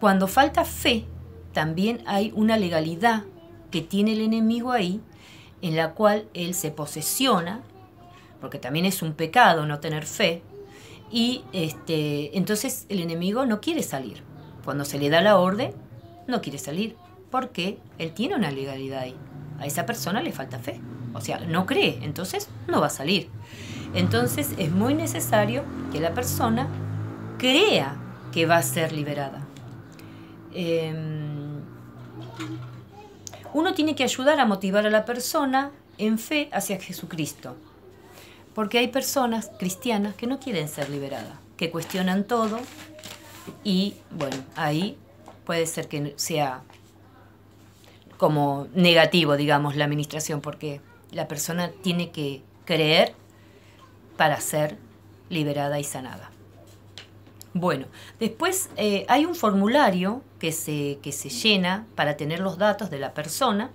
cuando falta fe, también hay una legalidad que tiene el enemigo ahí, en la cual él se posesiona, porque también es un pecado no tener fe, y entonces el enemigo no quiere salir. Cuando se le da la orden, no quiere salir, porque él tiene una legalidad ahí. A esa persona le falta fe, o sea, no cree, entonces no va a salir. Entonces es muy necesario que la persona crea que va a ser liberada. Uno tiene que ayudar a motivar a la persona en fe hacia Jesucristo, porque hay personas cristianas que no quieren ser liberadas, que cuestionan todo y bueno, ahí puede ser que sea como negativo, digamos, la administración, porque la persona tiene que creer para ser liberada y sanada. Bueno, después hay un formulario que se llena para tener los datos de la persona,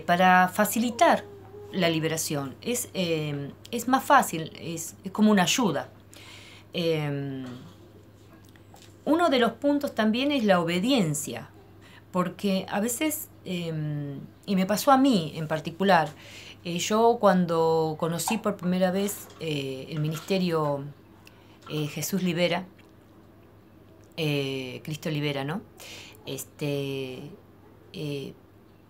para facilitar la liberación. Es más fácil, es como una ayuda. Uno de los puntos también es la obediencia, porque a veces, y me pasó a mí en particular, yo cuando conocí por primera vez el ministerio Jesús Libera, Cristo Libera, ¿no?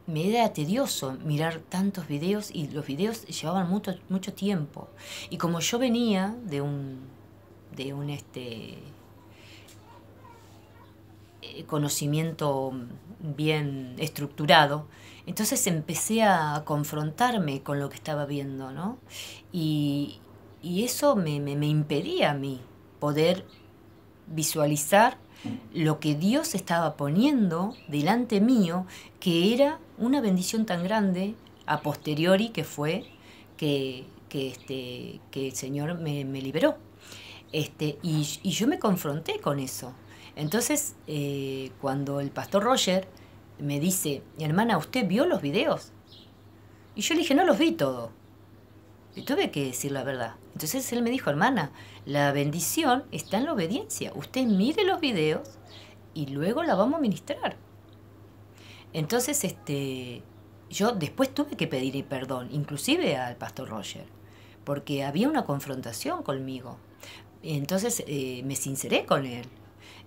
Me era tedioso mirar tantos videos y los videos llevaban mucho tiempo. Y como yo venía de un conocimiento bien estructurado, entonces empecé a confrontarme con lo que estaba viendo, ¿no? Y eso me impedía a mí poder visualizar lo que Dios estaba poniendo delante mío, que era una bendición tan grande a posteriori, que fue que el Señor me liberó. Y yo me confronté con eso. Entonces, cuando el pastor Roger me dice, hermana, ¿usted vio los videos? Y yo le dije, no los vi todos. Y tuve que decir la verdad. Entonces él me dijo, hermana, la bendición está en la obediencia. Usted mire los videos y luego la vamos a ministrar. Entonces, yo después tuve que pedir perdón, inclusive al pastor Roger, porque había una confrontación conmigo. Entonces me sinceré con él.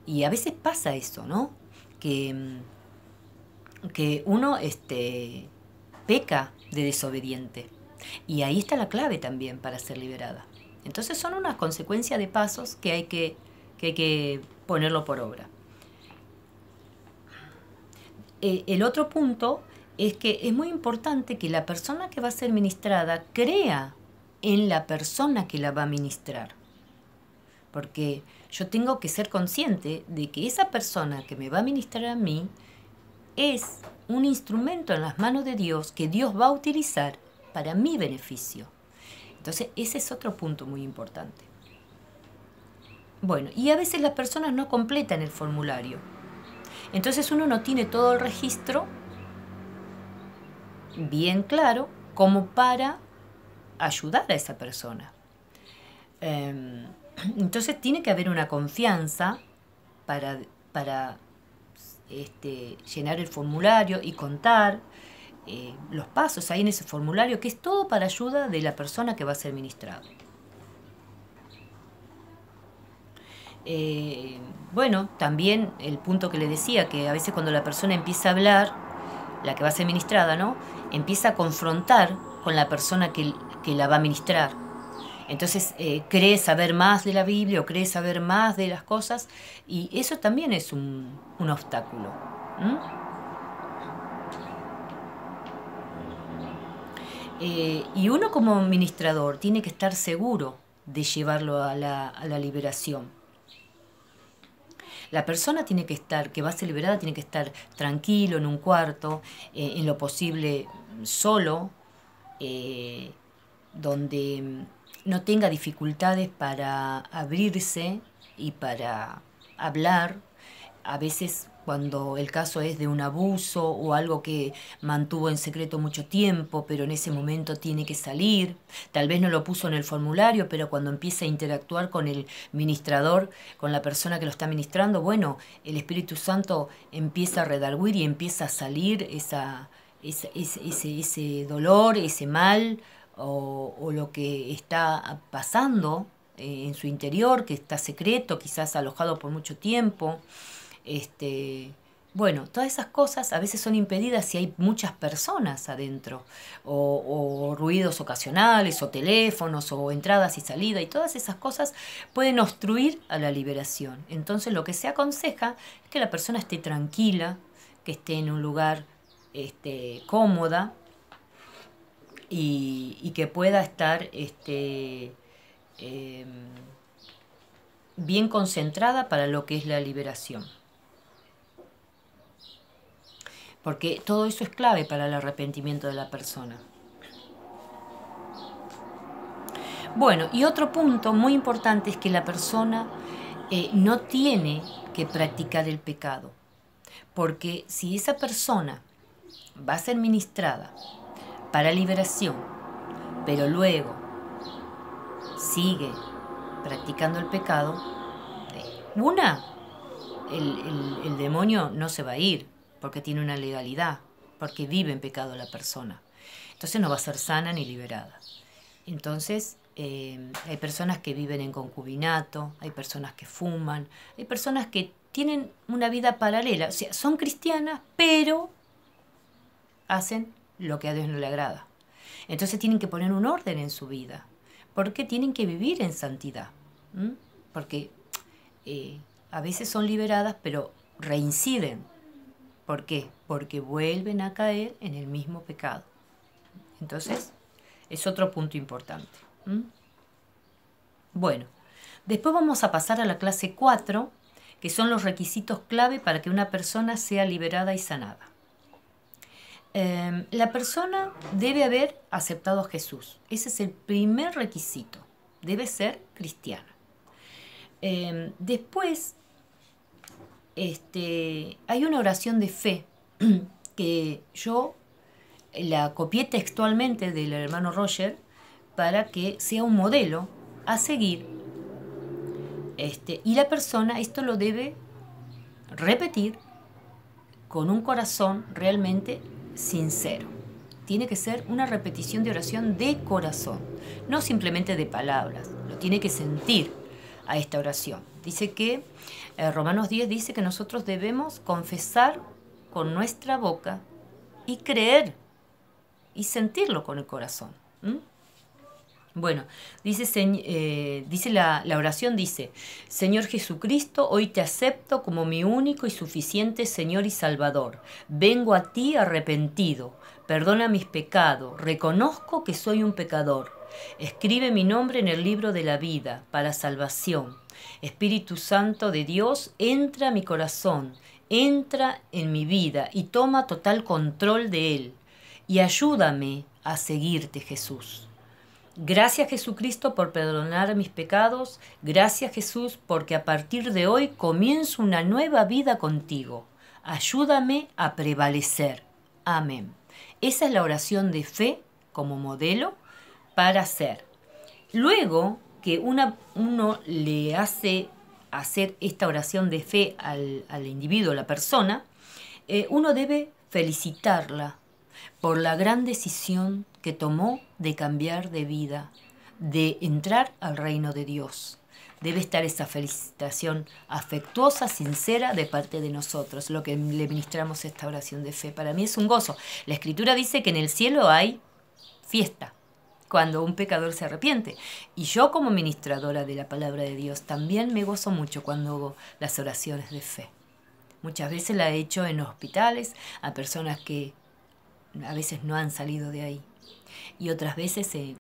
Y a veces pasa eso, ¿no? Que uno peca de desobediente. Y ahí está la clave también para ser liberada. Entonces son unas consecuencias de pasos que hay que ponerlo por obra. El otro punto es que es muy importante que la persona que va a ser ministrada crea en la persona que la va a ministrar. Porque yo tengo que ser consciente de que esa persona que me va a ministrar a mí es un instrumento en las manos de Dios que Dios va a utilizar para mi beneficio. Entonces, ese es otro punto muy importante. Bueno, y a veces las personas no completan el formulario. Entonces uno no tiene todo el registro bien claro como para ayudar a esa persona. Entonces tiene que haber una confianza para llenar el formulario y contar los pasos ahí en ese formulario, que es todo para ayuda de la persona que va a ser ministrada. Bueno, también el punto que le decía, que a veces cuando la persona empieza a hablar, la que va a ser ministrada, ¿no? Empieza a confrontar con la persona que la va a ministrar. Entonces cree saber más de la Biblia o cree saber más de las cosas, y eso también es un obstáculo. Y uno como ministrador tiene que estar seguro de llevarlo a la liberación. La persona tiene que estar, que va a ser liberada, tiene que estar tranquilo en un cuarto, en lo posible solo, donde no tenga dificultades para abrirse y para hablar, a veces cuando el caso es de un abuso o algo que mantuvo en secreto mucho tiempo, pero en ese momento tiene que salir, tal vez no lo puso en el formulario, pero cuando empieza a interactuar con el ministrador, con la persona que lo está ministrando, bueno, el Espíritu Santo empieza a redarguir y empieza a salir ese dolor, ese mal o lo que está pasando en su interior, que está secreto, quizás alojado por mucho tiempo. Bueno, todas esas cosas a veces son impedidas si hay muchas personas adentro, o ruidos ocasionales, o teléfonos, o entradas y salidas, y todas esas cosas pueden obstruir a la liberación. Entonces lo que se aconseja es que la persona esté tranquila, que esté en un lugar cómoda y que pueda estar bien concentrada para lo que es la liberación. Porque todo eso es clave para el arrepentimiento de la persona. Bueno, y otro punto muy importante es que la persona no tiene que practicar el pecado. Porque si esa persona va a ser ministrada para liberación, pero luego sigue practicando el pecado, el demonio no se va a ir, porque tiene una legalidad, porque vive en pecado la persona. Entonces no va a ser sana ni liberada. Entonces hay personas que viven en concubinato, hay personas que fuman, hay personas que tienen una vida paralela, o sea, son cristianas, pero hacen lo que a Dios no le agrada. Entonces tienen que poner un orden en su vida, porque tienen que vivir en santidad. Porque a veces son liberadas, pero reinciden. ¿Por qué? Porque vuelven a caer en el mismo pecado. Entonces, es otro punto importante. Bueno, después vamos a pasar a la clase 4, que son los requisitos clave para que una persona sea liberada y sanada. La persona debe haber aceptado a Jesús. Ese es el primer requisito. Debe ser cristiana. Después, hay una oración de fe que yo la copié textualmente del hermano Roger para que sea un modelo a seguir. Y la persona esto lo debe repetir con un corazón realmente sincero. Tiene que ser una repetición de oración de corazón, no simplemente de palabras. Lo tiene que sentir a esta oración. Dice que Romanos 10 dice que nosotros debemos confesar con nuestra boca y creer y sentirlo con el corazón. Bueno, dice la oración, dice: Señor Jesucristo, hoy te acepto como mi único y suficiente Señor y Salvador. Vengo a ti arrepentido. Perdona mis pecados. Reconozco que soy un pecador. Escribe mi nombre en el libro de la vida para salvación. Espíritu Santo de Dios, entra a mi corazón, entra en mi vida y toma total control de él. Y ayúdame a seguirte, Jesús. Gracias, Jesucristo, por perdonar mis pecados. Gracias, Jesús, porque a partir de hoy comienzo una nueva vida contigo. Ayúdame a prevalecer. Amén. Esa es la oración de fe como modelo para hacer. Luego que uno le hace hacer esta oración de fe al individuo, a la persona, uno debe felicitarla por la gran decisión que tomó de cambiar de vida, de entrar al reino de Dios. Debe estar esa felicitación afectuosa, sincera de parte de nosotros, lo que le ministramos esta oración de fe. Para mí es un gozo. La Escritura dice que en el cielo hay fiesta cuando un pecador se arrepiente. Y yo, como ministradora de la palabra de Dios, también me gozo mucho cuando hago las oraciones de fe. Muchas veces la he hecho en hospitales a personas que a veces no han salido de ahí. Y otras veces